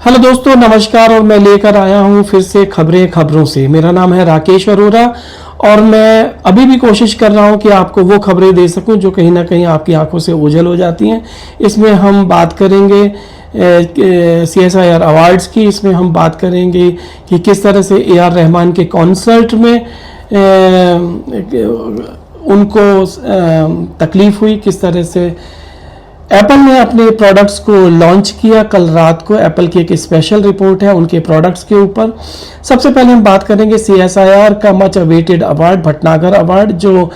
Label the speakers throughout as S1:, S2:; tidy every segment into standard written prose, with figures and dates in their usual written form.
S1: Hello दोस्तों, नमस्कार। और मैं लेकर आया हूँ फिर से खबरों से। मेरा नाम है राकेश अरोरा और मैं अभी भी कोशिश कर रहा हूँ कि आपको वो खबरें दे सकूँ जो कहीं ना कहीं आपकी आंखों से ओझल हो जाती हैं। इसमें हम बात करेंगे CSIR अवार्ड्स की। इसमें हम बात करेंगे कि किस तरह से AR रहमान के कॉन्सर्ट में उनको तकलीफ़ हुई, किस तरह से एप्पल ने अपने प्रोडक्ट्स को लॉन्च किया। कल रात को एप्पल की एक स्पेशल रिपोर्ट है उनके प्रोडक्ट्स के ऊपर। सबसे पहले हम बात करेंगे CSIR का much awaited award, Bhatnagar award, जो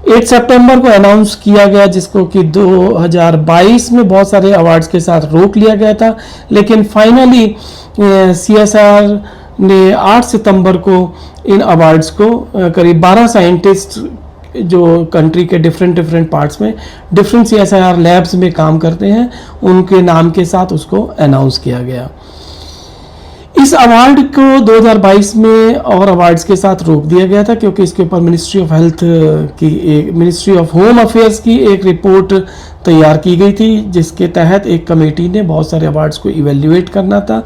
S1: 8 सितंबर को अनाउंस किया गया, जिसको कि 2022 में बहुत सारे अवार्ड्स के साथ रोक लिया गया था। लेकिन फाइनली CSIR ने 8 सितंबर को इन अवार्ड्स को करीब 12 साइंटिस्ट जो कंट्री के डिफरेंट पार्ट्स में डिफरेंट CSIR लैब्स में काम करते हैं, उनके नाम के साथ उसको अनाउंस किया गया। इस अवार्ड को 2022 में और अवार्ड्स के साथ रोक दिया गया था क्योंकि इसके ऊपर मिनिस्ट्री ऑफ होम अफेयर्स की एक रिपोर्ट तैयार की गई थी, जिसके तहत एक कमेटी ने बहुत सारे अवार्ड्स को इवेल्युएट करना था।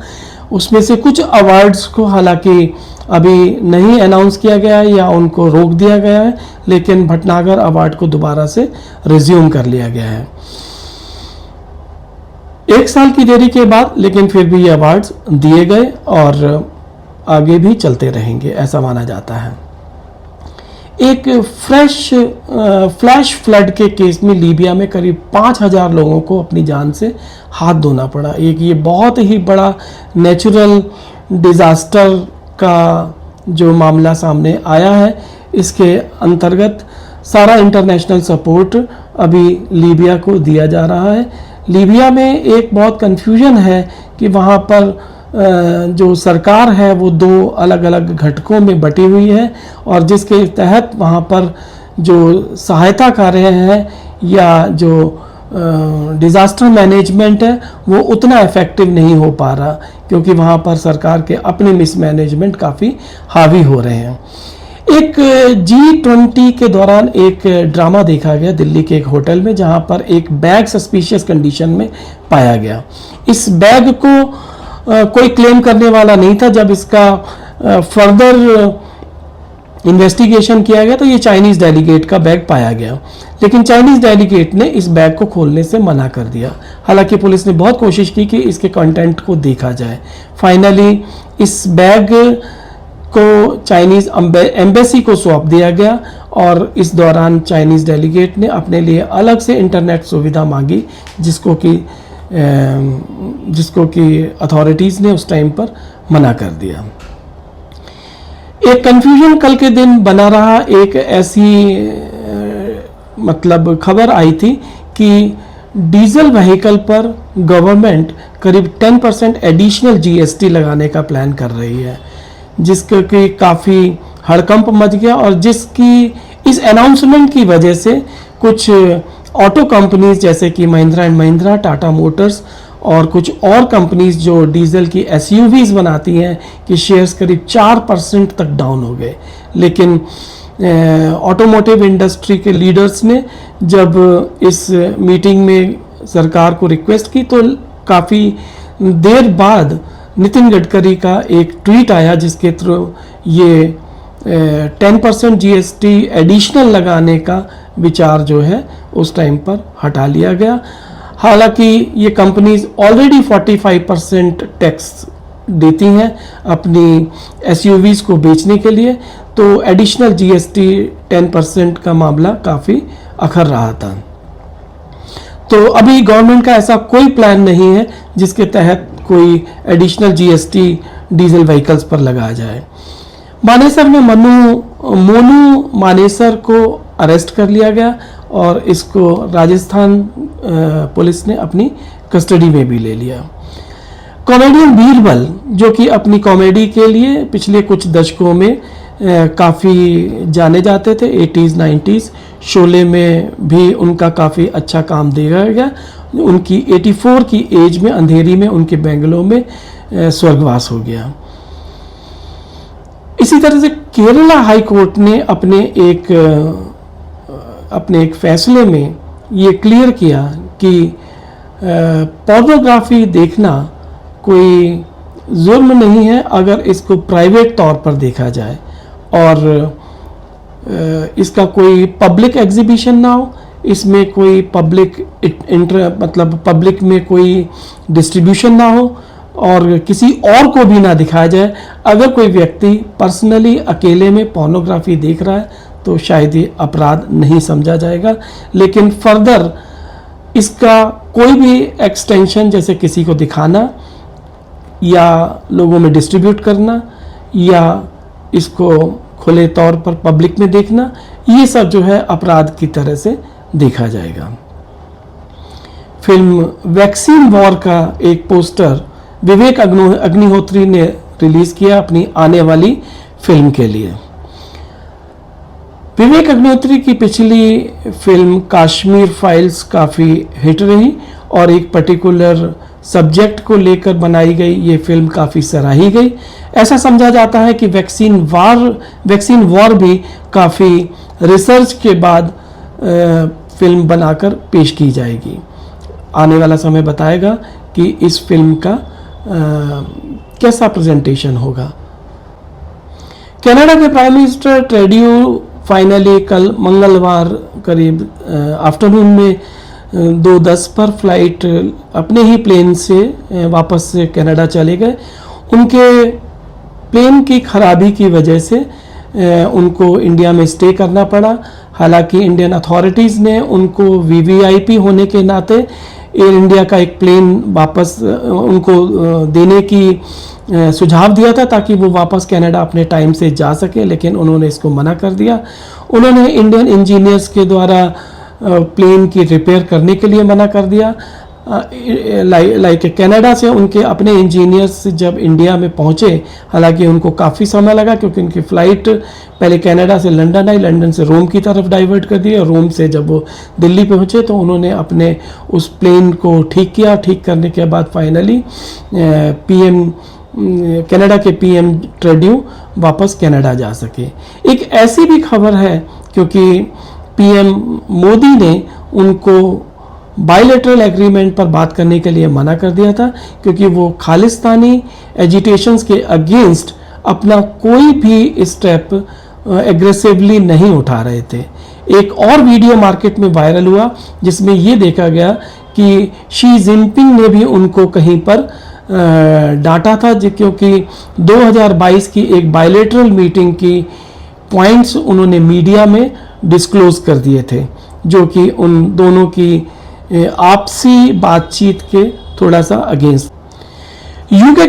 S1: उसमें से कुछ अवार्ड्स को हालांकि अभी नहीं अनाउंस किया गया है या उनको रोक दिया गया है, लेकिन भटनागर अवार्ड को दोबारा से रिज्यूम कर लिया गया है 1 साल की देरी के बाद। लेकिन फिर भी ये अवार्ड्स दिए गए और आगे भी चलते रहेंगे, ऐसा माना जाता है। एक फ्लैश फ्लड के केस में लीबिया में करीब 5000 लोगों को अपनी जान से हाथ धोना पड़ा। एक ये बहुत ही बड़ा नेचुरल डिज़ास्टर का जो मामला सामने आया है, इसके अंतर्गत सारा इंटरनेशनल सपोर्ट अभी लीबिया को दिया जा रहा है। लीबिया में एक बहुत कन्फ्यूजन है कि वहाँ पर जो सरकार है वो 2 अलग अलग घटकों में बटी हुई है और जिसके तहत वहाँ पर जो सहायता कार्य हैं या जो डिज़ास्टर मैनेजमेंट है वो उतना इफ़ेक्टिव नहीं हो पा रहा, क्योंकि वहाँ पर सरकार के अपने मिसमैनेजमेंट काफ़ी हावी हो रहे हैं। एक G20 के दौरान एक ड्रामा देखा गया दिल्ली के एक होटल में, जहाँ पर एक बैग सस्पिशियस कंडीशन में पाया गया। इस बैग को कोई क्लेम करने वाला नहीं था। जब इसका फर्दर इन्वेस्टिगेशन किया गया तो ये चाइनीज़ डेलीगेट का बैग पाया गया, लेकिन चाइनीज़ डेलीगेट ने इस बैग को खोलने से मना कर दिया। हालांकि पुलिस ने बहुत कोशिश की कि इसके कंटेंट को देखा जाए। फाइनली इस बैग को चाइनीज़ एम्बेसी को सौंप दिया गया और इस दौरान चाइनीज़ डेलीगेट ने अपने लिए अलग से इंटरनेट सुविधा मांगी, जिसको कि अथॉरिटीज़ ने उस टाइम पर मना कर दिया। एक कन्फ्यूजन कल के दिन बना रहा। एक ऐसी खबर आई थी कि डीजल व्हीकल पर गवर्नमेंट करीब 10% एडिशनल GST लगाने का प्लान कर रही है, जिसके कि काफ़ी हड़कंप मच गया और जिसकी इस अनाउंसमेंट की वजह से कुछ ऑटो कंपनीज जैसे कि महिंद्रा एंड महिंद्रा, टाटा मोटर्स और कुछ और कंपनीज जो डीजल की SUVs बनाती हैं कि शेयर्स करीब 4% तक डाउन हो गए। लेकिन ऑटोमोटिव इंडस्ट्री के लीडर्स ने जब इस मीटिंग में सरकार को रिक्वेस्ट की तो काफ़ी देर बाद नितिन गडकरी का एक ट्वीट आया, जिसके थ्रू ये 10% GST एडिशनल लगाने का विचार जो है उस टाइम पर हटा लिया गया। हालांकि ये कंपनीज ऑलरेडी 45% टैक्स देती हैं अपनी SUVs को बेचने के लिए, तो एडिशनल GST 10% का मामला काफ़ी अखर रहा था। तो अभी गवर्नमेंट का ऐसा कोई प्लान नहीं है जिसके तहत कोई एडिशनल GST डीजल व्हीकल्स पर लगाया जाए। मानेसर में मोनू मानेसर को अरेस्ट कर लिया गया और इसको राजस्थान पुलिस ने अपनी कस्टडी में भी ले लिया। कॉमेडियन बीरबल, जो कि अपनी कॉमेडी के लिए पिछले कुछ दशकों में काफ़ी जाने जाते थे, 80s 90s शोले में भी उनका काफ़ी अच्छा काम देखा गया। उनकी 84 की एज में अंधेरी में उनके बेंगलोर में स्वर्गवास हो गया। इसी तरह से केरला हाई कोर्ट ने अपने एक फैसले में ये क्लियर किया कि पोर्नोग्राफी देखना कोई जुर्म नहीं है अगर इसको प्राइवेट तौर पर देखा जाए और इसका कोई पब्लिक एग्जीबिशन ना हो, इसमें कोई पब्लिक मतलब पब्लिक में कोई डिस्ट्रीब्यूशन ना हो और किसी और को भी ना दिखाया जाए। अगर कोई व्यक्ति पर्सनली अकेले में पोर्नोग्राफी देख रहा है तो शायद ये अपराध नहीं समझा जाएगा, लेकिन फर्दर इसका कोई भी एक्सटेंशन जैसे किसी को दिखाना या लोगों में डिस्ट्रीब्यूट करना या इसको खुले तौर पर पब्लिक में देखना, ये सब जो है अपराध की तरह से देखा जाएगा। फिल्म वैक्सीन वॉर का एक पोस्टर विवेक अग्निहोत्री ने रिलीज किया अपनी आने वाली फिल्म के लिए। विवेक अग्निहोत्री की पिछली फिल्म कश्मीर फाइल्स काफ़ी हिट रही और एक पर्टिकुलर सब्जेक्ट को लेकर बनाई गई ये फिल्म काफ़ी सराही गई। ऐसा समझा जाता है कि वैक्सीन वॉर भी काफ़ी रिसर्च के बाद फिल्म बनाकर पेश की जाएगी। आने वाला समय बताएगा कि इस फिल्म का कैसा प्रेजेंटेशन होगा। कनाडा के प्राइम मिनिस्टर ट्रूडो फाइनली कल मंगलवार करीब आफ्टरनून में 2:10 पर फ्लाइट अपने ही प्लेन से वापस से कनाडा चले गए। उनके प्लेन की खराबी की वजह से उनको इंडिया में स्टे करना पड़ा। हालांकि इंडियन अथॉरिटीज़ ने उनको वीवीआईपी होने के नाते एयर इंडिया का एक प्लेन वापस उनको देने की सुझाव दिया था ताकि वो वापस कनाडा अपने टाइम से जा सके, लेकिन उन्होंने इसको मना कर दिया। उन्होंने इंडियन इंजीनियर्स के द्वारा प्लेन की रिपेयर करने के लिए मना कर दिया। लाइक कनाडा से उनके अपने इंजीनियर्स जब इंडिया में पहुंचे, हालांकि उनको काफ़ी समय लगा क्योंकि उनकी फ़्लाइट पहले कनाडा से लंदन आई, लंदन से रोम की तरफ डाइवर्ट कर दी और रोम से जब वो दिल्ली पहुंचे तो उन्होंने अपने उस प्लेन को ठीक किया। ठीक करने के बाद फाइनली कनाडा के पीएम ट्रूडो वापस कनाडा जा सके। एक ऐसी भी खबर है क्योंकि पीएम मोदी ने उनको बायलैटरल एग्रीमेंट पर बात करने के लिए मना कर दिया था क्योंकि वो खालिस्तानी एजिटेशंस के अगेंस्ट अपना कोई भी स्टेप एग्रेसिवली नहीं उठा रहे थे। एक और वीडियो मार्केट में वायरल हुआ जिसमें ये देखा गया कि शी जिनपिंग ने भी उनको कहीं पर डांटा था क्योंकि 2022 की एक बायलैटरल मीटिंग की पॉइंट्स उन्होंने मीडिया में डिस्क्लोज कर दिए थे जो कि उन दोनों की आपसी बातचीत के थोड़ा सा अगेंस्ट। यूके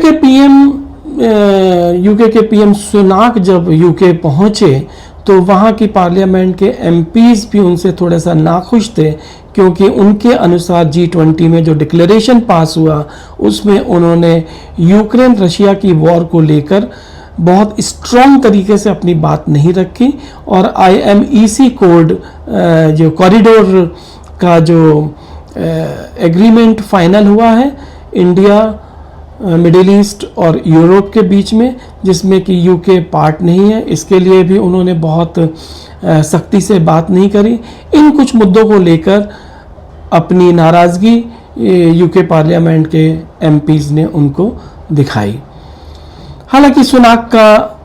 S1: के पीएम सुनाक जब यूके पहुंचे तो वहां की पार्लियामेंट के एमपीज भी उनसे थोड़ा सा नाखुश थे क्योंकि उनके अनुसार G20 में जो डिक्लेरेशन पास हुआ उसमें उन्होंने यूक्रेन रशिया की वॉर को लेकर बहुत स्ट्रॉन्ग तरीके से अपनी बात नहीं रखी और IMEC कोड जो कॉरिडोर का जो एग्रीमेंट फाइनल हुआ है इंडिया, मिडिल ईस्ट और यूरोप के बीच में, जिसमें कि यूके पार्ट नहीं है, इसके लिए भी उन्होंने बहुत सख्ती से बात नहीं करी। इन कुछ मुद्दों को लेकर अपनी नाराज़गी यूके पार्लियामेंट के एमपीज ने उनको दिखाई। हालांकि सुनाक का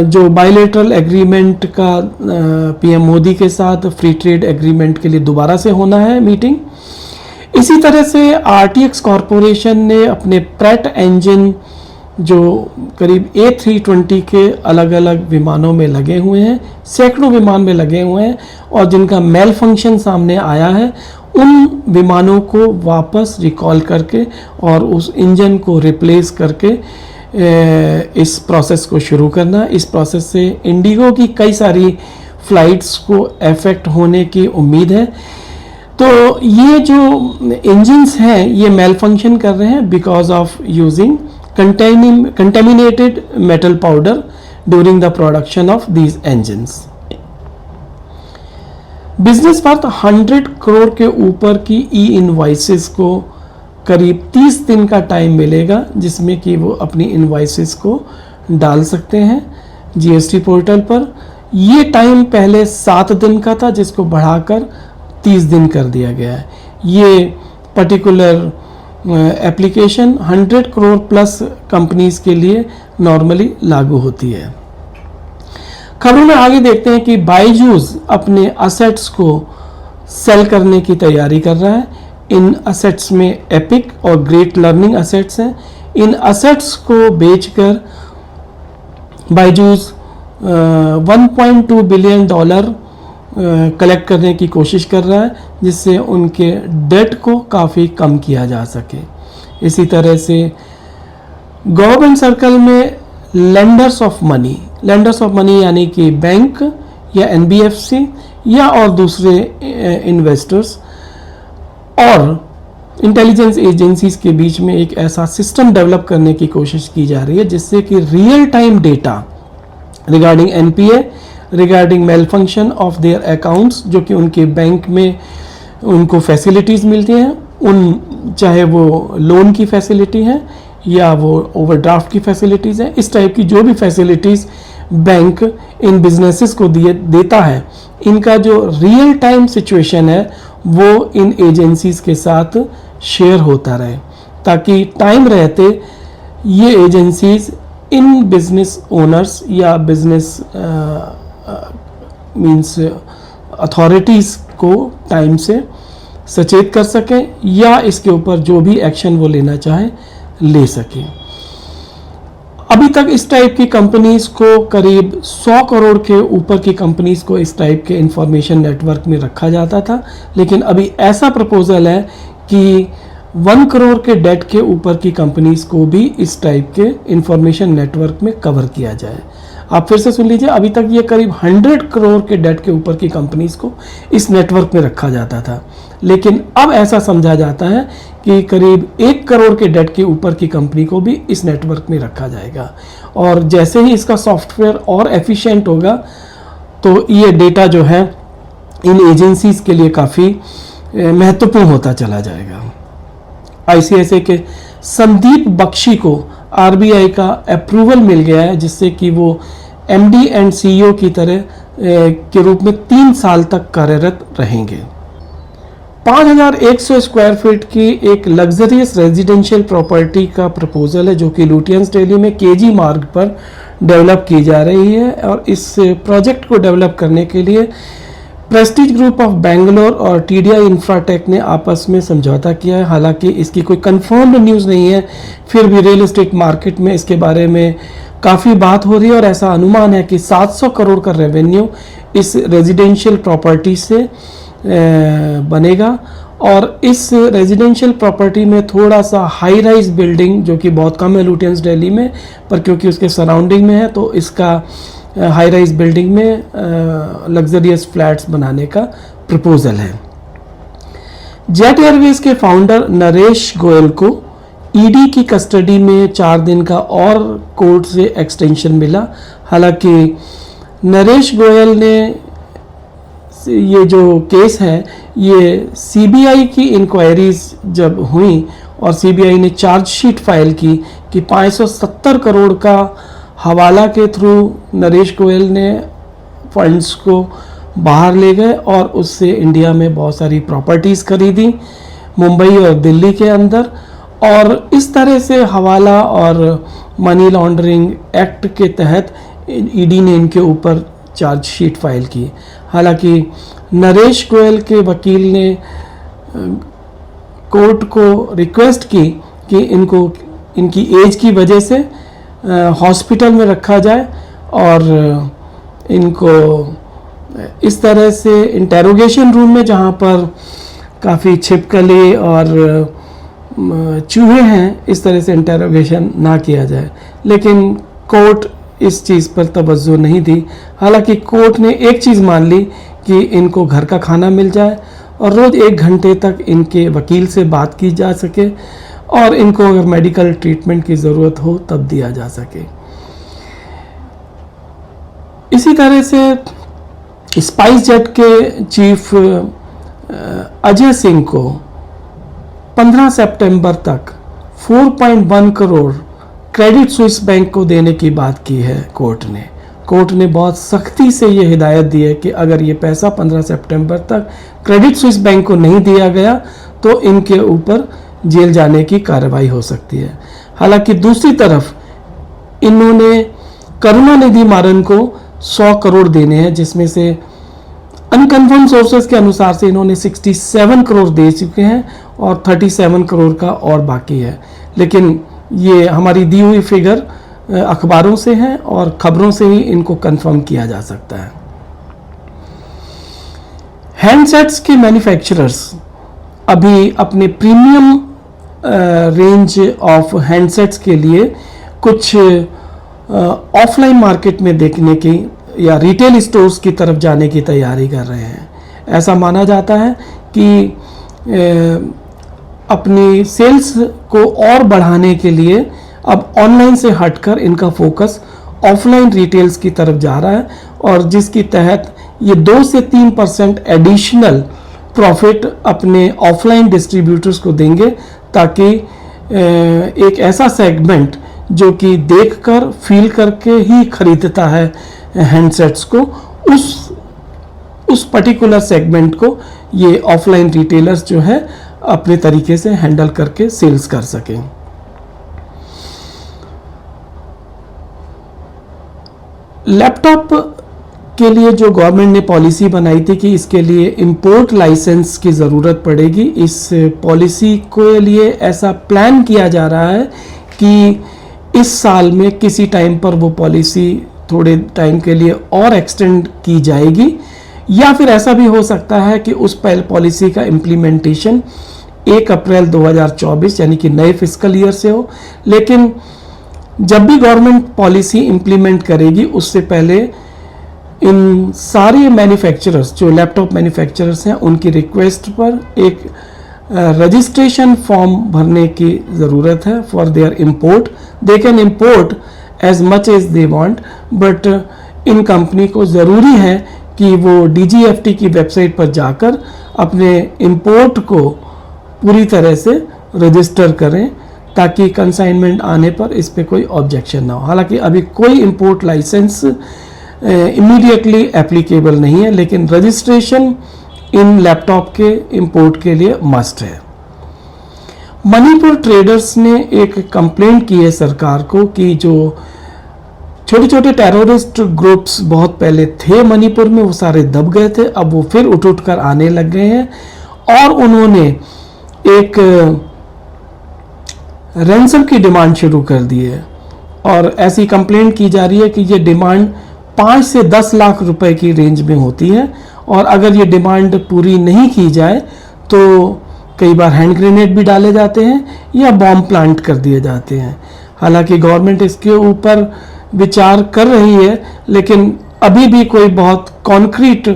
S1: जो बायलैटरल एग्रीमेंट का पीएम मोदी के साथ फ्री ट्रेड एग्रीमेंट के लिए दोबारा से होना है मीटिंग। इसी तरह से RTX कॉरपोरेशन ने अपने प्रैट इंजन जो करीब A320 के अलग अलग विमानों में लगे हुए हैं, सैकड़ों विमान में लगे हुए हैं और जिनका मेल फंक्शन सामने आया है, उन विमानों को वापस रिकॉल करके और उस इंजन को रिप्लेस करके इस प्रोसेस को शुरू करना। इस प्रोसेस से इंडिगो की कई सारी फ्लाइट्स को इफेक्ट होने की उम्मीद है। तो ये जो इंजन्स हैं ये मेल फंक्शन कर रहे हैं because of using contaminated metal powder during the production of these engines. Business worth 100 crore के ऊपर की ई-इनवॉइसेस को करीब 30 दिन का टाइम मिलेगा जिसमें कि वो अपनी इनवॉइसेस को डाल सकते हैं जीएसटी पोर्टल पर। ये टाइम पहले 7 दिन का था जिसको बढ़ाकर 30 दिन कर दिया गया है। ये particular application 100 crore plus companies के लिए नॉर्मली लागू होती है। खबरों में आगे देखते हैं कि बायजूस अपने असेट्स को सेल करने की तैयारी कर रहा है। इन असेट्स में एपिक और ग्रेट लर्निंग असेट्स हैं। इन असेट्स को बेचकर बायजूस $1.2 बिलियन कलेक्ट करने की कोशिश कर रहा है, जिससे उनके डेट को काफ़ी कम किया जा सके। इसी तरह से गवर्नमेंट सर्कल में लेंडर्स ऑफ मनी यानी कि बैंक या एनबीएफसी या और दूसरे इन्वेस्टर्स और इंटेलिजेंस एजेंसीज के बीच में एक ऐसा सिस्टम डेवलप करने की कोशिश की जा रही है जिससे कि real time data regarding NPA, regarding malfunction of their accounts, जो कि उनके बैंक में उनको फैसिलिटीज़ मिलती हैं, उन चाहे वो लोन की फैसिलिटी है या वो ओवरड्राफ्ट की फैसिलिटीज़ हैं, इस टाइप की जो भी फैसिलिटीज़ बैंक इन बिजनेसेस को देता है, इनका जो रियल टाइम सिचुएशन है वो इन एजेंसीज के साथ शेयर होता रहे, ताकि टाइम रहते ये एजेंसीज इन बिजनेस ओनर्स या बिजनेस मींस अथॉरिटीज़ को टाइम से सचेत कर सकें या इसके ऊपर जो भी एक्शन वो लेना चाहे ले सकें। अभी तक इस टाइप की कंपनीज को करीब 100 करोड़ के ऊपर की कंपनीज को इस टाइप के इंफॉर्मेशन नेटवर्क में रखा जाता था, लेकिन अभी ऐसा प्रपोजल है कि 1 करोड़ के डेट के ऊपर की कंपनीज को भी इस टाइप के इंफॉर्मेशन नेटवर्क में कवर किया जाए। आप फिर से सुन लीजिए, अभी तक ये करीब 100 करोड़ के डेट के ऊपर की कंपनीज को इस नेटवर्क में रखा जाता था, लेकिन अब ऐसा समझा जाता है कि करीब 1 करोड़ के डेट के ऊपर की कंपनी को भी इस नेटवर्क में रखा जाएगा। और जैसे ही इसका सॉफ्टवेयर और एफिशिएंट होगा तो ये डेटा जो है इन एजेंसीज के लिए काफ़ी महत्वपूर्ण होता चला जाएगा। आईसीआईसीआई के संदीप बख्शी को आरबीआई का अप्रूवल मिल गया है, जिससे कि वो एमडी एंड सीईओ की तरह के रूप में 3 साल तक कार्यरत रहेंगे। 5100 स्क्वायर फीट की एक लग्जरियस रेजिडेंशियल प्रॉपर्टी का प्रपोजल है, जो कि लुटियंस दिल्ली में केजी मार्ग पर डेवलप की जा रही है। और इस प्रोजेक्ट को डेवलप करने के लिए प्रेस्टीज ग्रुप ऑफ बेंगलोर और टीडीआई इंफ्राटेक ने आपस में समझौता किया है। हालांकि इसकी कोई कंफर्म्ड न्यूज़ नहीं है, फिर भी रियल एस्टेट मार्केट में इसके बारे में काफ़ी बात हो रही है और ऐसा अनुमान है कि 700 करोड़ का रेवेन्यू इस रेजिडेंशियल प्रॉपर्टी से बनेगा। और इस रेजिडेंशियल प्रॉपर्टी में थोड़ा सा हाई राइज बिल्डिंग, जो कि बहुत कम है लुटियंस दिल्ली में, पर क्योंकि उसके सराउंडिंग में है तो इसका हाई राइज बिल्डिंग में लग्जरियस फ्लैट्स बनाने का प्रपोजल है। जेट एयरवेज के फाउंडर नरेश गोयल को ईडी की कस्टडी में 4 दिन का और कोर्ट से एक्सटेंशन मिला। हालांकि नरेश गोयल ने ये जो केस है ये सीबीआई की इंक्वायरीज जब हुई और सीबीआई ने चार्जशीट फाइल की कि 570 करोड़ का हवाला के थ्रू नरेश गोयल ने फंड्स को बाहर ले गए और उससे इंडिया में बहुत सारी प्रॉपर्टीज़ खरीदी मुंबई और दिल्ली के अंदर, और इस तरह से हवाला और मनी लॉन्ड्रिंग एक्ट के तहत ईडी ने इनके ऊपर चार्जशीट फाइल की। हालांकि नरेश गोयल के वकील ने कोर्ट को रिक्वेस्ट की कि इनको इनकी एज की वजह से हॉस्पिटल में रखा जाए और इनको इस तरह से इंटेरोगेशन रूम में, जहाँ पर काफ़ी छिपकली और चूहे हैं, इस तरह से इंटेरोगेशन ना किया जाए। लेकिन कोर्ट इस चीज़ पर तवज्जो नहीं दी। हालांकि कोर्ट ने एक चीज़ मान ली कि इनको घर का खाना मिल जाए और रोज़ 1 घंटे तक इनके वकील से बात की जा सके और इनको अगर मेडिकल ट्रीटमेंट की ज़रूरत हो तब दिया जा सके। इसी तरह से स्पाइस जेट के चीफ अजय सिंह को 15 सितंबर तक 4.1 करोड़ क्रेडिट स्विस बैंक को देने की बात की है कोर्ट ने बहुत सख्ती से ये हिदायत दी है कि अगर ये पैसा 15 सितंबर तक क्रेडिट स्विस बैंक को नहीं दिया गया तो इनके ऊपर जेल जाने की कार्रवाई हो सकती है। हालांकि दूसरी तरफ इन्होंने करुणानिधि मारन को 100 करोड़ देने हैं, जिसमें से अनकन्फर्म सोर्सेज के अनुसार से इन्होंने 67 करोड़ दे चुके हैं और 37 करोड़ का और बाकी है। लेकिन ये हमारी दी हुई फिगर अखबारों से है और खबरों से ही इनको कंफर्म किया जा सकता है। हैंडसेट्स के मैन्युफैक्चरर्स अभी अपने प्रीमियम रेंज ऑफ हैंडसेट्स के लिए कुछ ऑफलाइन मार्केट में देखने की या रिटेल स्टोर्स की तरफ जाने की तैयारी कर रहे हैं। ऐसा माना जाता है कि अपनी सेल्स को और बढ़ाने के लिए अब ऑनलाइन से हटकर इनका फोकस ऑफलाइन रिटेल्स की तरफ जा रहा है, और जिसके तहत ये 2 से 3% एडिशनल प्रॉफिट अपने ऑफलाइन डिस्ट्रीब्यूटर्स को देंगे, ताकि एक ऐसा सेगमेंट जो कि देखकर फील करके ही खरीदता है हैंडसेट्स को, उस पर्टिकुलर सेगमेंट को ये ऑफलाइन रिटेलर्स जो है अपने तरीके से हैंडल करके सेल्स कर सकें। लैपटॉप के लिए जो गवर्नमेंट ने पॉलिसी बनाई थी कि इसके लिए इंपोर्ट लाइसेंस की ज़रूरत पड़ेगी, इस पॉलिसी के लिए ऐसा प्लान किया जा रहा है कि इस साल में किसी टाइम पर वो पॉलिसी थोड़े टाइम के लिए और एक्सटेंड की जाएगी, या फिर ऐसा भी हो सकता है कि उस पॉलिसी का इम्प्लीमेंटेशन 1 अप्रैल 2024 यानी कि नए फिस्कल ईयर से हो। लेकिन जब भी गवर्नमेंट पॉलिसी इम्प्लीमेंट करेगी उससे पहले इन सारे मैन्युफैक्चरर्स जो लैपटॉप मैन्युफैक्चरर्स हैं उनकी रिक्वेस्ट पर एक रजिस्ट्रेशन फॉर्म भरने की ज़रूरत है for their import. They can import as much as they want, but इन कंपनी को ज़रूरी है कि वो DGFT की वेबसाइट पर जाकर अपने इंपोर्ट को पूरी तरह से रजिस्टर करें, ताकि कंसाइनमेंट आने पर इस पे कोई ऑब्जेक्शन ना हो। हालांकि अभी कोई इंपोर्ट लाइसेंस इमीडिएटली एप्लीकेबल नहीं है, लेकिन रजिस्ट्रेशन इन लैपटॉप के इंपोर्ट के लिए मस्ट है। मणिपुर ट्रेडर्स ने एक कंप्लेंट की है सरकार को कि जो छोटे छोटे टेररिस्ट ग्रुप्स बहुत पहले थे मणिपुर में, वो सारे दब गए थे, अब वो फिर उठ कर आने लग गए हैं, और उन्होंने एक रैंसम की डिमांड शुरू कर दी है। और ऐसी कंप्लेंट की जा रही है कि ये डिमांड 5 से 10 लाख रुपए की रेंज में होती है, और अगर ये डिमांड पूरी नहीं की जाए तो कई बार हैंड ग्रेनेड भी डाले जाते हैं या बॉम्ब प्लांट कर दिए जाते हैं। हालांकि गवर्नमेंट इसके ऊपर विचार कर रही है, लेकिन अभी भी कोई बहुत कॉन्क्रीट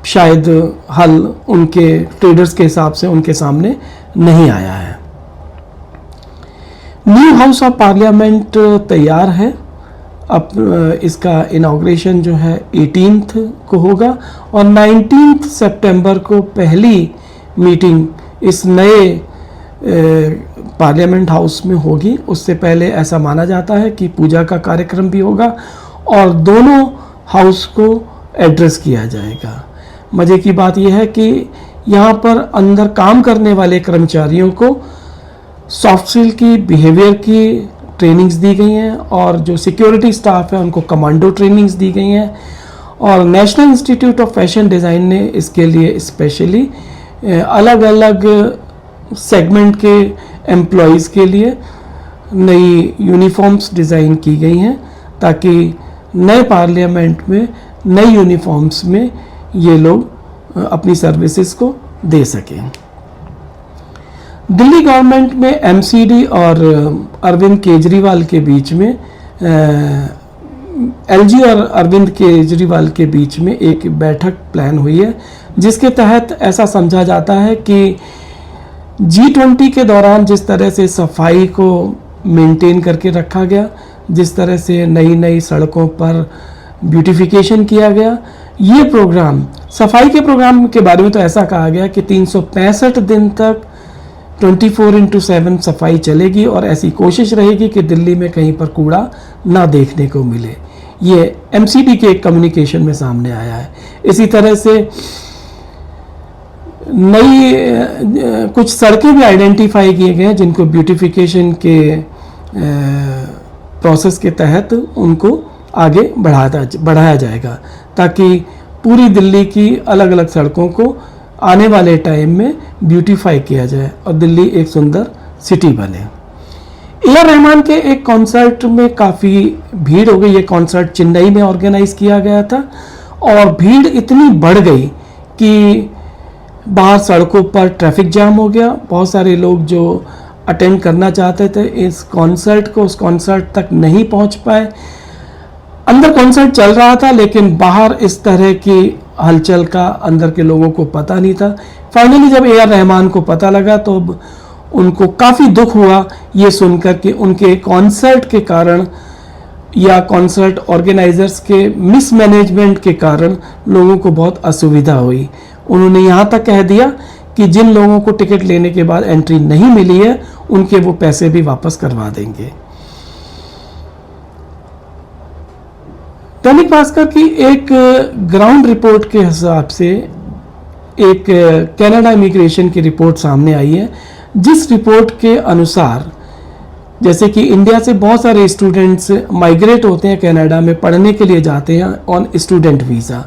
S1: शायद हल उनके ट्रेडर्स के हिसाब से उनके सामने नहीं आया है। न्यू हाउस ऑफ पार्लियामेंट तैयार है। अब इसका इनॉग्रेशन जो है 18th को होगा, और 19 सितंबर को पहली मीटिंग इस नए पार्लियामेंट हाउस में होगी। उससे पहले ऐसा माना जाता है कि पूजा का कार्यक्रम भी होगा और दोनों हाउस को एड्रेस किया जाएगा। मज़े की बात यह है कि यहाँ पर अंदर काम करने वाले कर्मचारियों को सॉफ्ट स्किल की, बिहेवियर की ट्रेनिंग्स दी गई हैं, और जो सिक्योरिटी स्टाफ है उनको कमांडो ट्रेनिंग्स दी गई हैं, और national institute of fashion design ने इसके लिए स्पेशली अलग अलग सेगमेंट के एम्प्लॉयज़ के लिए नई यूनिफॉर्म्स डिज़ाइन की गई हैं, ताकि नए पार्लियामेंट में नई यूनिफॉर्म्स में ये लोग अपनी सर्विसेज को दे सकें। दिल्ली गवर्नमेंट में MCD और अरविंद केजरीवाल के बीच में LG और अरविंद केजरीवाल के बीच में एक बैठक प्लान हुई है, जिसके तहत ऐसा समझा जाता है कि G20 के दौरान जिस तरह से सफाई को मेंटेन करके रखा गया, जिस तरह से नई नई सड़कों पर ब्यूटिफिकेशन किया गया, ये प्रोग्राम सफाई के प्रोग्राम के बारे में तो ऐसा कहा गया कि 365 दिन तक 24/7 सफाई चलेगी, और ऐसी कोशिश रहेगी कि दिल्ली में कहीं पर कूड़ा ना देखने को मिले। ये MCD के एक कम्युनिकेशन में सामने आया है। इसी तरह से नई कुछ सड़कें भी आइडेंटिफाई किए गए हैं जिनको ब्यूटिफिकेशन के प्रोसेस के तहत उनको आगे बढ़ाया जाएगा, ताकि पूरी दिल्ली की अलग अलग सड़कों को आने वाले टाइम में ब्यूटीफाई किया जाए और दिल्ली एक सुंदर सिटी बने। ए.आर. रहमान के एक कॉन्सर्ट में काफ़ी भीड़ हो गई। ये कॉन्सर्ट चेन्नई में ऑर्गेनाइज किया गया था और भीड़ इतनी बढ़ गई कि बाहर सड़कों पर ट्रैफिक जाम हो गया। बहुत सारे लोग जो अटेंड करना चाहते थे इस कॉन्सर्ट को, उस कॉन्सर्ट तक नहीं पहुंच पाए। अंदर कॉन्सर्ट चल रहा था लेकिन बाहर इस तरह की हलचल का अंदर के लोगों को पता नहीं था। फाइनली जब ए.आर. रहमान को पता लगा तो उनको काफ़ी दुख हुआ ये सुनकर कि उनके कॉन्सर्ट के कारण या कॉन्सर्ट ऑर्गेनाइजर्स के मिसमैनेजमेंट के कारण लोगों को बहुत असुविधा हुई। उन्होंने यहाँ तक कह दिया कि जिन लोगों को टिकट लेने के बाद एंट्री नहीं मिली है उनके वो पैसे भी वापस करवा देंगे। दैनिक भास्कर की एक ग्राउंड रिपोर्ट के हिसाब से एक कनाडा इमिग्रेशन की रिपोर्ट सामने आई है, जिस रिपोर्ट के अनुसार जैसे कि इंडिया से बहुत सारे स्टूडेंट्स माइग्रेट होते हैं कनाडा में, पढ़ने के लिए जाते हैं ऑन स्टूडेंट वीज़ा,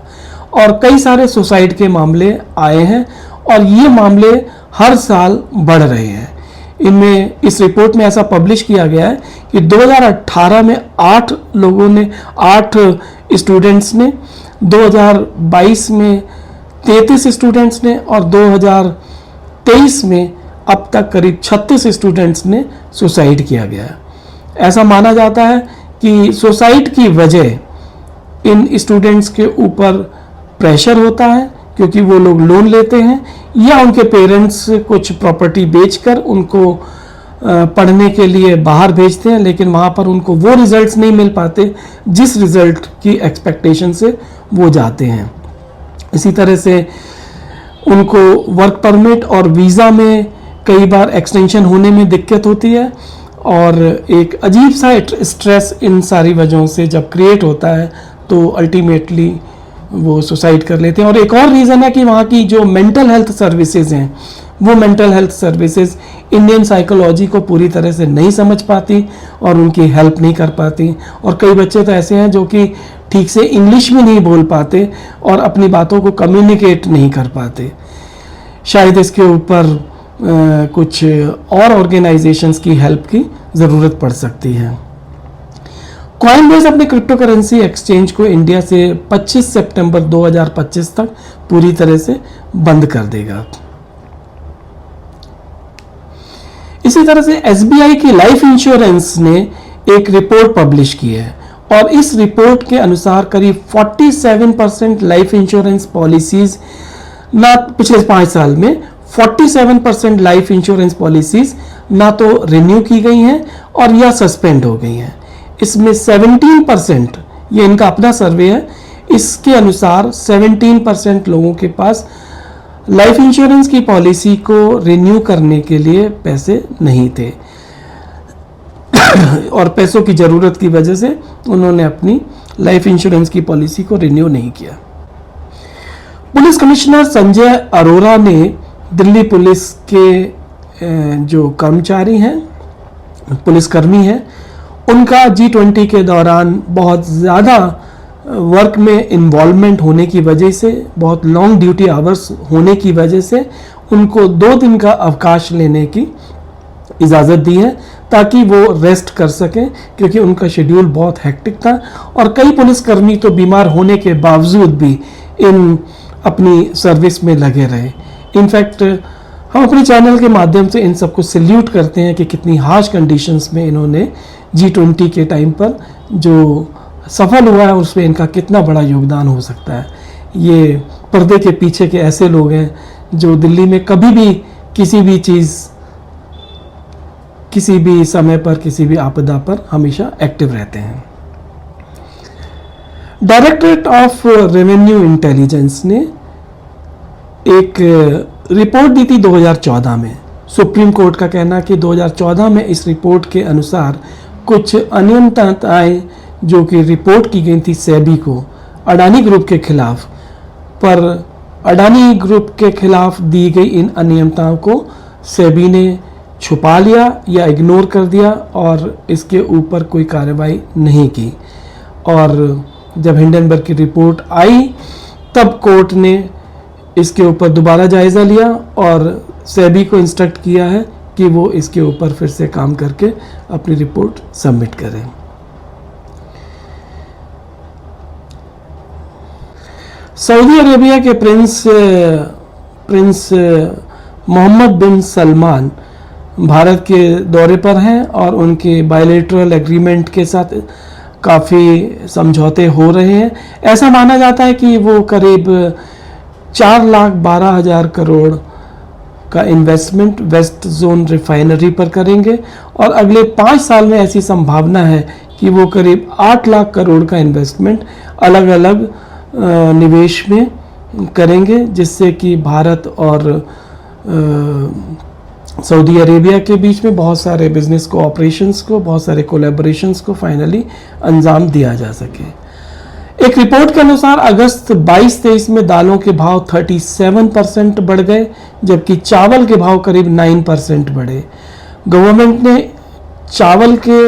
S1: और कई सारे सुसाइड के मामले आए हैं और ये मामले हर साल बढ़ रहे हैं। इनमें इस रिपोर्ट में ऐसा पब्लिश किया गया है कि 2018 में 8 स्टूडेंट्स ने, 2022 में 33 स्टूडेंट्स ने और 2023 में अब तक करीब 36 स्टूडेंट्स ने सुसाइड किया गया है। ऐसा माना जाता है कि सुसाइड की वजह इन स्टूडेंट्स के ऊपर प्रेशर होता है क्योंकि वो लोग लोन लेते हैं या उनके पेरेंट्स कुछ प्रॉपर्टी बेचकर उनको पढ़ने के लिए बाहर भेजते हैं, लेकिन वहाँ पर उनको वो रिजल्ट्स नहीं मिल पाते जिस रिजल्ट की एक्सपेक्टेशन से वो जाते हैं। इसी तरह से उनको वर्क परमिट और वीज़ा में कई बार एक्सटेंशन होने में दिक्कत होती है और एक अजीब सा स्ट्रेस इन सारी वजहों से जब क्रिएट होता है तो अल्टीमेटली वो सुसाइड कर लेते हैं। और एक और रीज़न है कि वहाँ की जो मेंटल हेल्थ सर्विसेज हैं वो mental health services Indian psychology को पूरी तरह से नहीं समझ पाती और उनकी हेल्प नहीं कर पाती। और कई बच्चे तो ऐसे हैं जो कि ठीक से इंग्लिश भी नहीं बोल पाते और अपनी बातों को कम्युनिकेट नहीं कर पाते। शायद इसके ऊपर कुछ और ऑर्गेनाइजेशंस की हेल्प की ज़रूरत पड़ सकती है। कॉइनबेस अपने क्रिप्टो करेंसी एक्सचेंज को इंडिया से 25 सितंबर 2025 तक पूरी तरह से बंद कर देगा। इसी तरह से एसबीआई की लाइफ इंश्योरेंस ने एक रिपोर्ट पब्लिश की है और इस रिपोर्ट के अनुसार करीब 47% लाइफ इंश्योरेंस पॉलिसीज ना पिछले 5 साल में 47% लाइफ इंश्योरेंस पॉलिसीज ना तो रिन्यू की गई हैं और या सस्पेंड हो गई हैं। इसमें 17%, ये इनका अपना सर्वे है, इसके अनुसार 17% लोगों के पास लाइफ इंश्योरेंस की पॉलिसी को रिन्यू करने के लिए पैसे नहीं थे और पैसों की ज़रूरत की वजह से उन्होंने अपनी लाइफ इंश्योरेंस की पॉलिसी को रिन्यू नहीं किया। पुलिस कमिश्नर संजय अरोरा ने दिल्ली पुलिस के जो कर्मचारी हैं, पुलिसकर्मी हैं, उनका G20 के दौरान बहुत ज़्यादा वर्क में इन्वॉल्वमेंट होने की वजह से, बहुत लॉन्ग ड्यूटी आवर्स होने की वजह से उनको 2 दिन का अवकाश लेने की इजाज़त दी है ताकि वो रेस्ट कर सकें, क्योंकि उनका शेड्यूल बहुत हेक्टिक था और कई पुलिसकर्मी तो बीमार होने के बावजूद भी इन अपनी सर्विस में लगे रहे। इनफैक्ट हम अपने चैनल के माध्यम से इन सबको सैल्यूट करते हैं कि कितनी हार्श कंडीशंस में इन्होंने G20 के टाइम पर जो सफल हुआ है उसमें इनका कितना बड़ा योगदान हो सकता है। ये पर्दे के पीछे के ऐसे लोग हैं जो दिल्ली में कभी भी किसी भी चीज़, किसी भी समय पर, किसी भी आपदा पर हमेशा एक्टिव रहते हैं। डायरेक्टरेट ऑफ रेवेन्यू इंटेलिजेंस ने एक रिपोर्ट दी थी 2014 में। सुप्रीम कोर्ट का कहना कि 2014 में इस रिपोर्ट के अनुसार कुछ अनियमितताएं जो कि रिपोर्ट की गई थी सेबी को अडानी ग्रुप के खिलाफ, पर अडानी ग्रुप के खिलाफ दी गई इन अनियमितताओं को सेबी ने छुपा लिया या इग्नोर कर दिया और इसके ऊपर कोई कार्रवाई नहीं की। और जब हिंडनबर्ग की रिपोर्ट आई तब कोर्ट ने इसके ऊपर दोबारा जायज़ा लिया और सेबी को इंस्ट्रक्ट किया है कि वो इसके ऊपर फिर से काम करके अपनी रिपोर्ट सबमिट करें। सऊदी अरेबिया के प्रिंस मोहम्मद बिन सलमान भारत के दौरे पर हैं और उनके बायलैटरल एग्रीमेंट के साथ काफ़ी समझौते हो रहे हैं। ऐसा माना जाता है कि वो करीब 4,12,000 करोड़ का इन्वेस्टमेंट वेस्ट जोन रिफाइनरी पर करेंगे और अगले 5 साल में ऐसी संभावना है कि वो करीब 8 लाख करोड़ का इन्वेस्टमेंट अलग अलग निवेश में करेंगे, जिससे कि भारत और सऊदी अरेबिया के बीच में बहुत सारे बिजनेस कोऑपरेशंस को, बहुत सारे कोलैबोरेशंस को फाइनली अंजाम दिया जा सके। एक रिपोर्ट के अनुसार अगस्त 22-23 में दालों के भाव 37% बढ़ गए, जबकि चावल के भाव करीब 9% बढ़े। गवर्नमेंट ने चावल के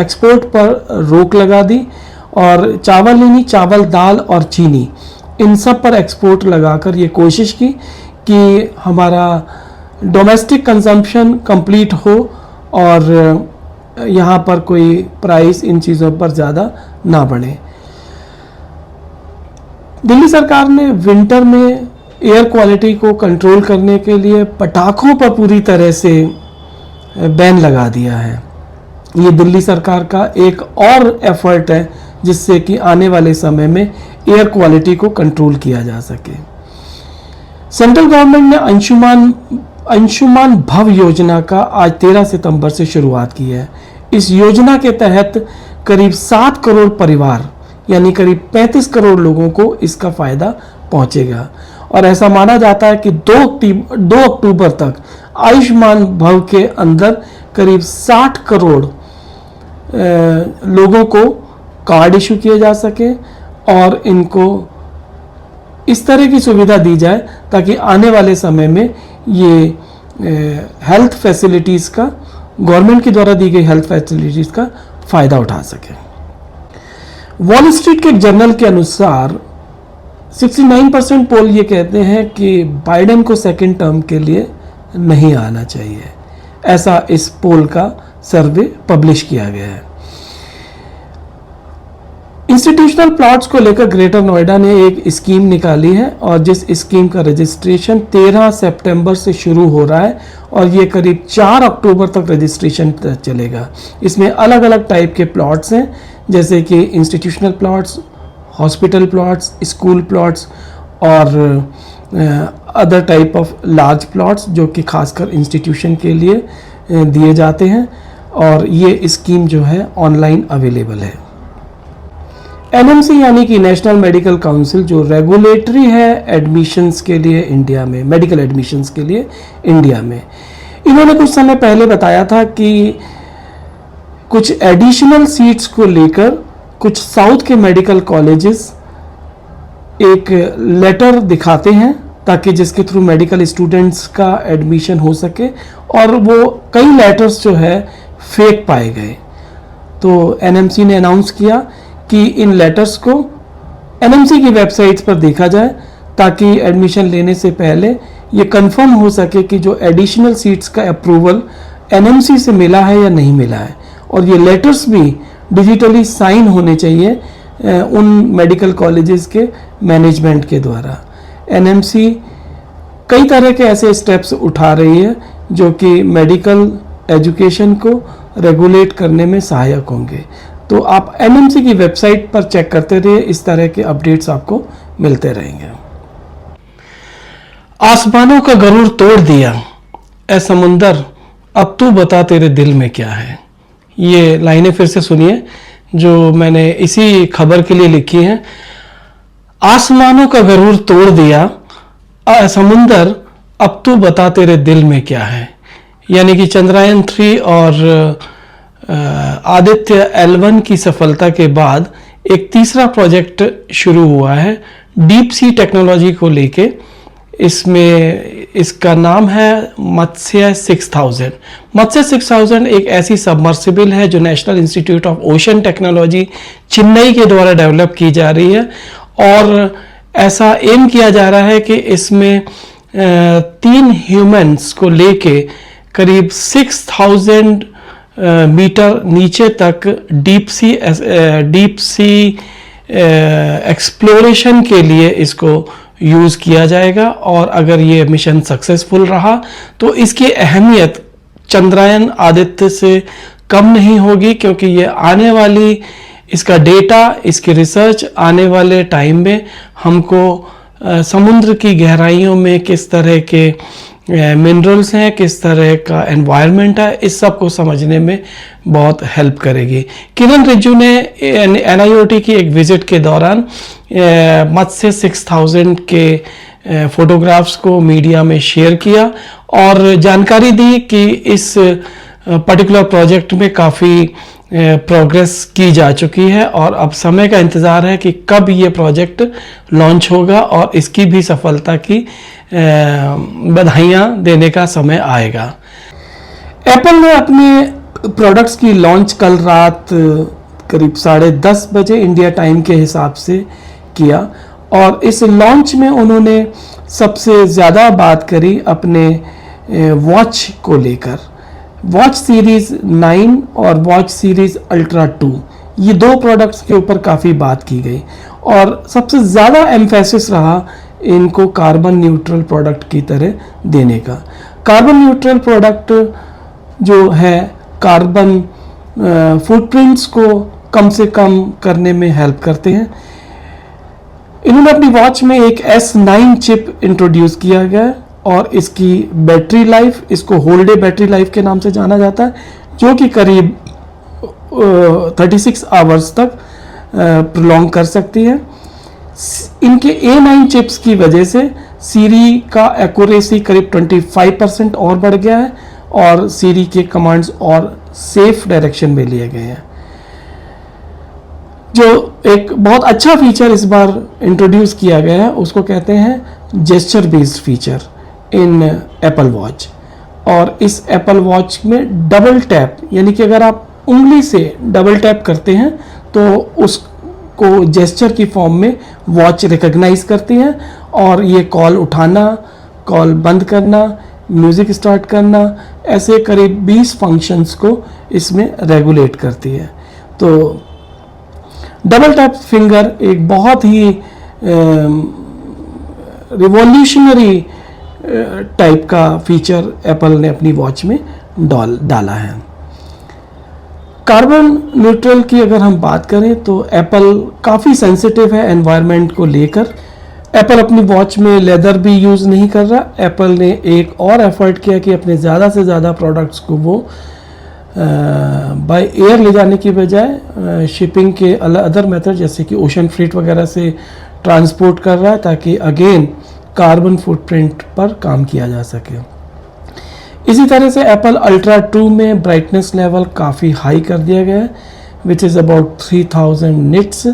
S1: एक्सपोर्ट पर रोक लगा दी और चावल ही नहीं, चावल, दाल और चीनी, इन सब पर एक्सपोर्ट लगाकर ये कोशिश की कि हमारा डोमेस्टिक कंजम्पशन कंप्लीट हो और यहाँ पर कोई प्राइस इन चीज़ों पर ज़्यादा ना बढ़े। दिल्ली सरकार ने विंटर में एयर क्वालिटी को कंट्रोल करने के लिए पटाखों पर पूरी तरह से बैन लगा दिया है। ये दिल्ली सरकार का एक और एफर्ट है जिससे कि आने वाले समय में एयर क्वालिटी को कंट्रोल किया जा सके। सेंट्रल गवर्नमेंट ने अंशुमान भव योजना का आज 13 सितंबर से शुरुआत की है। इस योजना के तहत करीब 7 करोड़ परिवार यानी करीब 35 करोड़ लोगों को इसका फायदा पहुंचेगा और ऐसा माना जाता है कि 2 अक्टूबर तक आयुष्मान भव के अंदर करीब 60 करोड़ लोगों को कार्ड इशू किए जा सके और इनको इस तरह की सुविधा दी जाए ताकि आने वाले समय में ये हेल्थ फैसिलिटीज़ का, गवर्नमेंट के द्वारा दी गई हेल्थ फैसिलिटीज़ का फ़ायदा उठा सके। वॉल स्ट्रीट के एक जर्नल के अनुसार 69% पोल ये कहते हैं कि बाइडेन को सेकेंड टर्म के लिए नहीं आना चाहिए। ऐसा इस पोल का सर्वे पब्लिश किया गया है। इंस्टीट्यूशनल प्लॉट्स को लेकर ग्रेटर नोएडा ने एक स्कीम निकाली है और जिस स्कीम का रजिस्ट्रेशन 13 सितंबर से शुरू हो रहा है और ये करीब 4 अक्टूबर तक रजिस्ट्रेशन चलेगा। इसमें अलग अलग टाइप के प्लॉट्स हैं, जैसे कि institutional plots, hospital plots, school plots और other type of large plots जो कि खासकर इंस्टीट्यूशन के लिए दिए जाते हैं और ये स्कीम जो है ऑनलाइन अवेलेबल है। एनएमसी यानी कि नेशनल मेडिकल काउंसिल जो रेगुलेटरी है एडमिशन्स के लिए इंडिया में, मेडिकल एडमिशन्स के लिए इंडिया में, इन्होंने कुछ समय पहले बताया था कि कुछ एडिशनल सीट्स को लेकर कुछ साउथ के मेडिकल कॉलेजेस एक लेटर दिखाते हैं ताकि जिसके थ्रू मेडिकल स्टूडेंट्स का एडमिशन हो सके और वो कई लेटर्स जो है फेक पाए गए। तो एनएमसी ने अनाउंस किया कि इन लेटर्स को एनएमसी की वेबसाइट्स पर देखा जाए ताकि एडमिशन लेने से पहले ये कंफर्म हो सके कि जो एडिशनल सीट्स का अप्रूवल एनएमसी से मिला है या नहीं मिला है और ये लेटर्स भी डिजिटली साइन होने चाहिए उन मेडिकल कॉलेजेस के मैनेजमेंट के द्वारा। एनएमसी कई तरह के ऐसे स्टेप्स उठा रही है जो कि मेडिकल एजुकेशन को रेगुलेट करने में सहायक होंगे। तो आप एनएमसी की वेबसाइट पर चेक करते रहिए, इस तरह के अपडेट्स आपको मिलते रहेंगे। आसमानों का गरूर तोड़ दिया ऐ समुंदर, अब तू बता तेरे दिल में क्या है। ये लाइनें फिर से सुनिए जो मैंने इसी खबर के लिए लिखी हैं। आसमानों का गरूर तोड़ दिया ऐ समुंदर, अब तू बता तेरे दिल में क्या है। यानी कि चंद्रयान 3 और आदित्य L1 की सफलता के बाद एक तीसरा प्रोजेक्ट शुरू हुआ है डीप सी टेक्नोलॉजी को लेके। इसमें इसका नाम है मत्स्य 6000। मत्स्य 6000 एक ऐसी सबमर्सिबल है जो national institute of ocean technology Chennai के द्वारा डेवलप की जा रही है, और ऐसा एम किया जा रहा है कि इसमें 3 ह्यूमंस को लेके करीब 6000 मीटर नीचे तक डीप सी एक्सप्लोरेशन के लिए इसको यूज़ किया जाएगा। और अगर ये मिशन सक्सेसफुल रहा तो इसकी अहमियत चंद्रयान आदित्य से कम नहीं होगी, क्योंकि ये आने वाली इसका डेटा, इसकी रिसर्च आने वाले टाइम में हमको समुद्र की गहराइयों में किस तरह के मिनरल्स हैं, किस तरह का एनवायरनमेंट है, इस सब को समझने में बहुत हेल्प करेगी। किरण रिज्जू ने NIOT की एक विजिट के दौरान मत्स्य 6000 के फोटोग्राफ्स को मीडिया में शेयर किया और जानकारी दी कि इस पर्टिकुलर प्रोजेक्ट में काफ़ी प्रोग्रेस की जा चुकी है, और अब समय का इंतज़ार है कि कब ये प्रोजेक्ट लॉन्च होगा और इसकी भी सफलता की बधाइयाँ देने का समय आएगा। एप्पल ने अपने प्रोडक्ट्स की लॉन्च कल रात करीब 10:30 बजे इंडिया टाइम के हिसाब से किया, और इस लॉन्च में उन्होंने सबसे ज़्यादा बात करी अपने वॉच को लेकर। वॉच सीरीज़ 9 और वॉच सीरीज़ अल्ट्रा 2, ये 2 प्रोडक्ट्स के ऊपर काफ़ी बात की गई, और सबसे ज़्यादा एम्फेसिस रहा इनको कार्बन न्यूट्रल प्रोडक्ट की तरह देने का। कार्बन न्यूट्रल प्रोडक्ट जो है कार्बन फुटप्रिंट्स को कम से कम करने में हेल्प करते हैं। इन्होंने अपनी वॉच में एक S9 चिप इंट्रोड्यूस किया गया, और इसकी बैटरी लाइफ, इसको होल डे बैटरी लाइफ के नाम से जाना जाता है, जो कि करीब 36 आवर्स तक प्रोलॉन्ग कर सकती है। इनके A9 चिप्स की वजह से सीरी का एक्यूरेसी करीब 25% और बढ़ गया है, और सीरी के कमांड्स और सेफ डायरेक्शन में लिए गए हैं। जो एक बहुत अच्छा फीचर इस बार इंट्रोड्यूस किया गया है उसको कहते हैं gesture based feature in Apple watch. और इस एप्पल वॉच में डबल टैप, यानी कि अगर आप उंगली से डबल टैप करते हैं तो उसको जेस्चर की फॉर्म में वॉच रिकॉग्नाइज करती है, और ये कॉल उठाना, कॉल बंद करना, म्यूज़िक स्टार्ट करना, ऐसे करीब 20 फंक्शंस को इसमें रेगुलेट करती है। तो डबल टैप फिंगर एक बहुत ही रिवॉल्यूशनरी टाइप का फीचर एप्पल ने अपनी वॉच में डाला है। कार्बन न्यूट्रल की अगर हम बात करें तो एप्पल काफ़ी सेंसिटिव है एनवायरनमेंट को लेकर। एप्पल अपनी वॉच में लेदर भी यूज़ नहीं कर रहा। एप्पल ने एक और एफर्ट किया कि अपने ज़्यादा से ज़्यादा प्रोडक्ट्स को वो बाय एयर ले जाने की बजाय शिपिंग के अदर मेथड जैसे कि ओशन फ्रीट वगैरह से ट्रांसपोर्ट कर रहा है, ताकि अगेन कार्बन फुटप्रिंट पर काम किया जा सके। इसी तरह से एप्पल अल्ट्रा 2 में ब्राइटनेस लेवल काफ़ी हाई कर दिया गया है, विच इज़ अबाउट 3000 निट्स।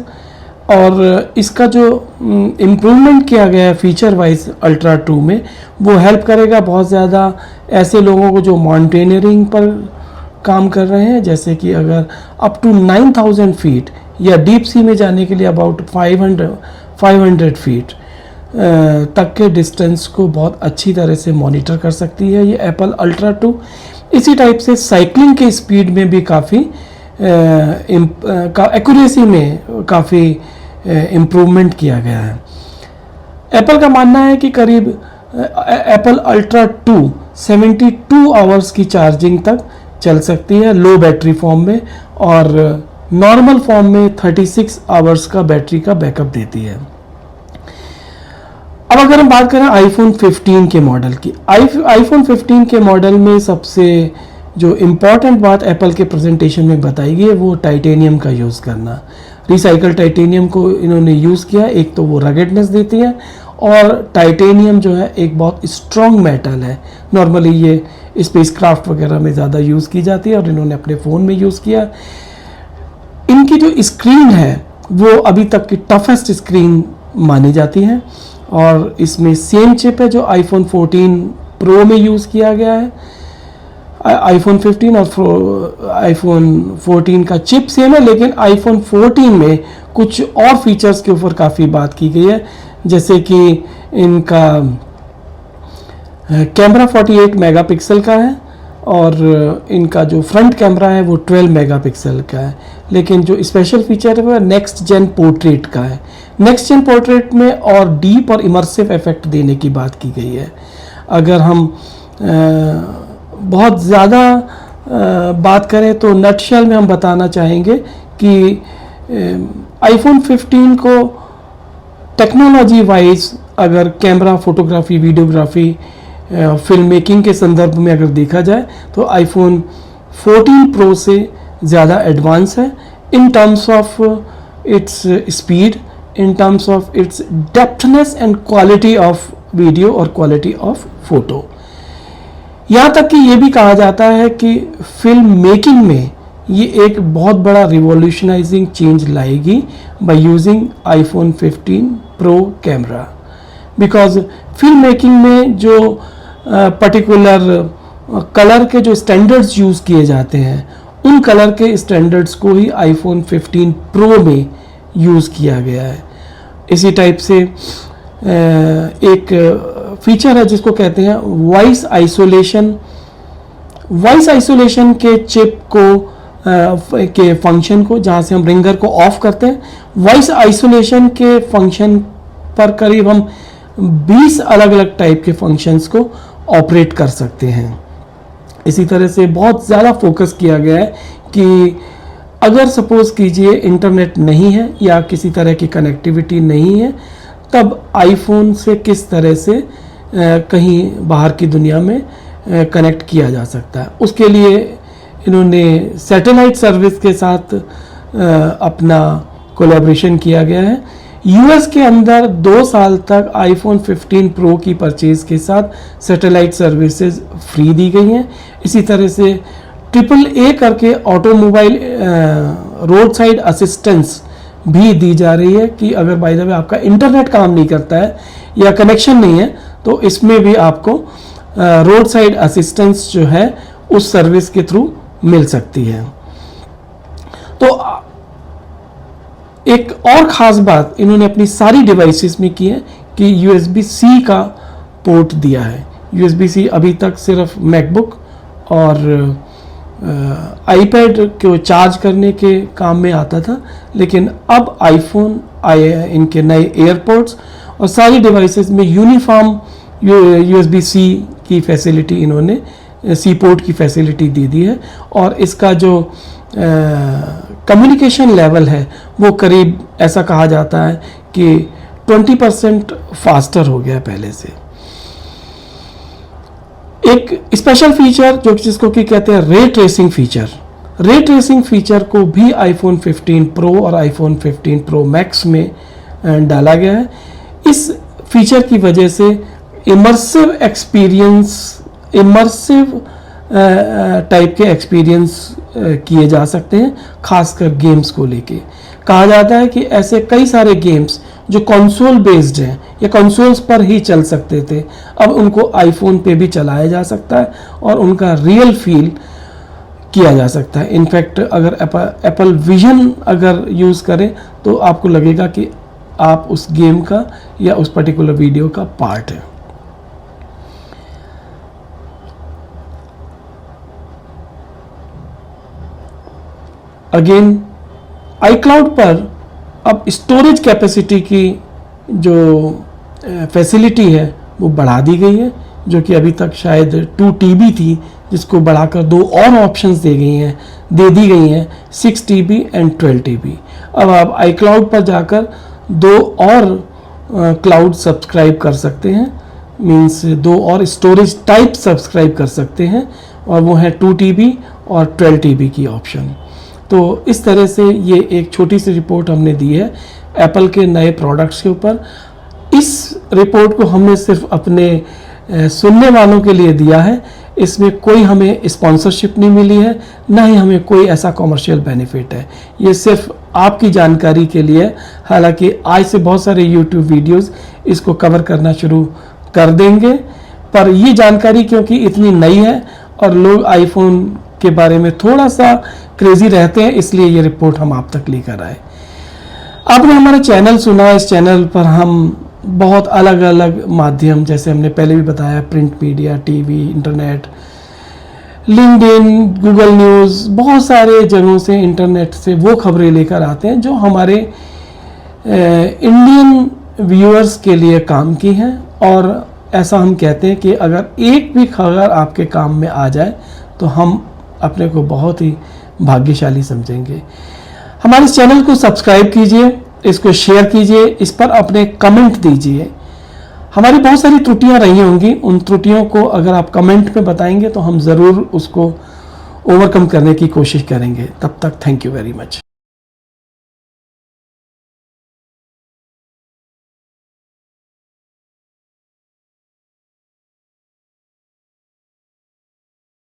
S1: और इसका जो इम्प्रूवमेंट किया गया है फीचर वाइज अल्ट्रा 2 में, वो हेल्प करेगा बहुत ज़्यादा ऐसे लोगों को जो माउंटेनियरिंग पर काम कर रहे हैं, जैसे कि अगर अप टू 9000 फीट या डीप सी में जाने के लिए अबाउट 500 फीट तक के डिस्टेंस को बहुत अच्छी तरह से मॉनिटर कर सकती है ये एप्पल अल्ट्रा 2। इसी टाइप से साइकिलिंग के स्पीड में भी काफ़ी एक्यूरेसी में काफ़ी इम्प्रूवमेंट किया गया है। एप्पल का मानना है कि करीब एप्पल अल्ट्रा 2 72 आवर्स की चार्जिंग तक चल सकती है लो बैटरी फॉर्म में, और नॉर्मल फॉर्म में 36 आवर्स का बैटरी का बैकअप देती है। अब अगर हम बात करें आईफोन 15 के मॉडल की, आईफोन 15 के मॉडल में सबसे जो इम्पॉर्टेंट बात एप्पल के प्रेजेंटेशन में बताई गई है वो टाइटेनियम का यूज़ करना। रिसाइकल टाइटेनियम को इन्होंने यूज़ किया। एक तो वो रगेडनेस देती है, और टाइटेनियम जो है एक बहुत स्ट्रॉन्ग मेटल है। नॉर्मली ये स्पेसक्राफ्ट वगैरह में ज़्यादा यूज़ की जाती है, और इन्होंने अपने फ़ोन में यूज़ किया। इनकी जो स्क्रीन है वो अभी तक की टफेस्ट स्क्रीन मानी जाती है। और इसमें सेम चिप है जो आईफोन 14 प्रो में यूज़ किया गया है। आईफोन 15 और आईफोन 14 का चिप सेम है, लेकिन आईफोन 14 में कुछ और फीचर्स के ऊपर काफ़ी बात की गई है, जैसे कि इनका कैमरा 48 मेगापिक्सल का है और इनका जो फ्रंट कैमरा है वो 12 मेगापिक्सल का है। लेकिन जो स्पेशल फीचर है वो नेक्स्ट जेन पोर्ट्रेट का है। नेक्स्ट जेन पोर्ट्रेट में और डीप और इमर्सिव इफेक्ट देने की बात की गई है। अगर हम बहुत ज़्यादा बात करें तो नटशेल में हम बताना चाहेंगे कि आईफोन 15 को टेक्नोलॉजी वाइज अगर camera, photography, videography, film making के संदर्भ में अगर देखा जाए तो आईफोन 14 प्रो से ज़्यादा एडवांस है in terms of its speed, in terms of its depthness and quality of video और क्वालिटी ऑफ फोटो। यहाँ तक कि ये भी कहा जाता है कि फिल्म मेकिंग में ये एक बहुत बड़ा रिवॉल्यूशनाइजिंग चेंज लाएगी by using iPhone 15 pro camera, because film making में जो पर्टिकुलर कलर के जो स्टैंडर्ड्स यूज़ किए जाते हैं उन कलर के स्टैंडर्ड्स को ही आईफोन 15 प्रो में यूज़ किया गया है। इसी टाइप से एक फीचर है जिसको कहते हैं वॉइस आइसोलेशन। वॉइस आइसोलेशन के चिप को के फंक्शन को, जहाँ से हम रिंगर को ऑफ करते हैं, वॉइस आइसोलेशन के फंक्शन पर करीब हम 20 अलग अलग टाइप के फंक्शंस को ऑपरेट कर सकते हैं। इसी तरह से बहुत ज़्यादा फोकस किया गया है कि अगर सपोज़ कीजिए इंटरनेट नहीं है या किसी तरह की कनेक्टिविटी नहीं है, तब आईफोन से किस तरह से कहीं बाहर की दुनिया में कनेक्ट किया जा सकता है। उसके लिए इन्होंने सैटेलाइट सर्विस के साथ अपना कोलैबोरेशन किया गया है। यूएस के अंदर 2 साल तक आईफोन 15 प्रो की परचेज के साथ सैटेलाइट सर्विसेज फ्री दी गई हैं। इसी तरह से AAA करके ऑटोमोबाइल रोड साइड असिस्टेंस भी दी जा रही है कि अगर बाय द वे आपका इंटरनेट काम नहीं करता है या कनेक्शन नहीं है तो इसमें भी आपको रोड साइड असिस्टेंस जो है उस सर्विस के थ्रू मिल सकती है। तो एक और ख़ास बात इन्होंने अपनी सारी डिवाइसेस में की है कि USB-C का पोर्ट दिया है। USB-C अभी तक सिर्फ मैकबुक और आईपैड को चार्ज करने के काम में आता था, लेकिन अब आईफोन आए, इनके नए एयरपोर्ट्स और सारी डिवाइसेस में यूनिफॉर्म USB-C की फैसिलिटी इन्होंने सी पोर्ट की फैसिलिटी दे दी है। और इसका जो कम्युनिकेशन लेवल है वो करीब ऐसा कहा जाता है कि 20% फास्टर हो गया पहले से। एक स्पेशल फीचर जो जिसको कि कहते हैं ray tracing feature, ray tracing feature को भी आईफोन 15 प्रो और आईफोन 15 प्रो मैक्स में डाला गया है। इस फीचर की वजह से इमर्सिव एक्सपीरियंस, इमर्सिव टाइप के एक्सपीरियंस किए जा सकते हैं, खासकर गेम्स को लेके। कहा जाता है कि ऐसे कई सारे गेम्स जो कंसोल बेस्ड हैं या कंसोल्स पर ही चल सकते थे, अब उनको आईफोन पे भी चलाया जा सकता है और उनका रियल फील किया जा सकता है। इनफैक्ट अगर एप्पल विजन अगर यूज़ करें तो आपको लगेगा कि आप उस गेम का या उस पर्टिकुलर वीडियो का पार्ट है। अगेन iCloud पर अब स्टोरेज कैपेसिटी की जो फैसिलिटी है वो बढ़ा दी गई है, जो कि अभी तक शायद 2 TB थी, जिसको बढ़ाकर 2 और ऑप्शंस दे दी गई हैं 6 TB एंड 12 TB। अब आप iCloud पर जाकर 2 और क्लाउड सब्सक्राइब कर सकते हैं, मींस 2 और स्टोरेज टाइप सब्सक्राइब कर सकते हैं, और वो है 2 TB और 12 TB की ऑप्शन। तो इस तरह से ये एक छोटी सी रिपोर्ट हमने दी है एप्पल के नए प्रोडक्ट्स के ऊपर। इस रिपोर्ट को हमने सिर्फ अपने सुनने वालों के लिए दिया है, इसमें कोई हमें स्पॉन्सरशिप नहीं मिली है, ना ही हमें कोई ऐसा कॉमर्शियल बेनिफिट है। ये सिर्फ आपकी जानकारी के लिए है। हालांकि आज से बहुत सारे यूट्यूब वीडियोस इसको कवर करना शुरू कर देंगे, पर ये जानकारी क्योंकि इतनी नई है और लोग आईफोन के बारे में थोड़ा सा क्रेजी रहते हैं, इसलिए ये रिपोर्ट हम आप तक लेकर आए। आपने हमारा चैनल सुना, इस चैनल पर हम बहुत अलग अलग माध्यम, जैसे हमने पहले भी बताया, print media, TV, internet, LinkedIn, Google news, बहुत सारे जगहों से, इंटरनेट से वो खबरें लेकर आते हैं जो हमारे इंडियन व्यूअर्स के लिए काम की हैं। और ऐसा हम कहते हैं कि अगर एक भी खबर आपके काम में आ जाए तो हम अपने को बहुत ही भाग्यशाली समझेंगे। हमारे इस चैनल को सब्सक्राइब कीजिए, इसको शेयर कीजिए, इस पर अपने कमेंट दीजिए। हमारी बहुत सारी त्रुटियां रही होंगी, उन त्रुटियों को अगर आप कमेंट में बताएंगे तो हम ज़रूर उसको ओवरकम करने की कोशिश करेंगे। तब तक थैंक यू वेरी मच।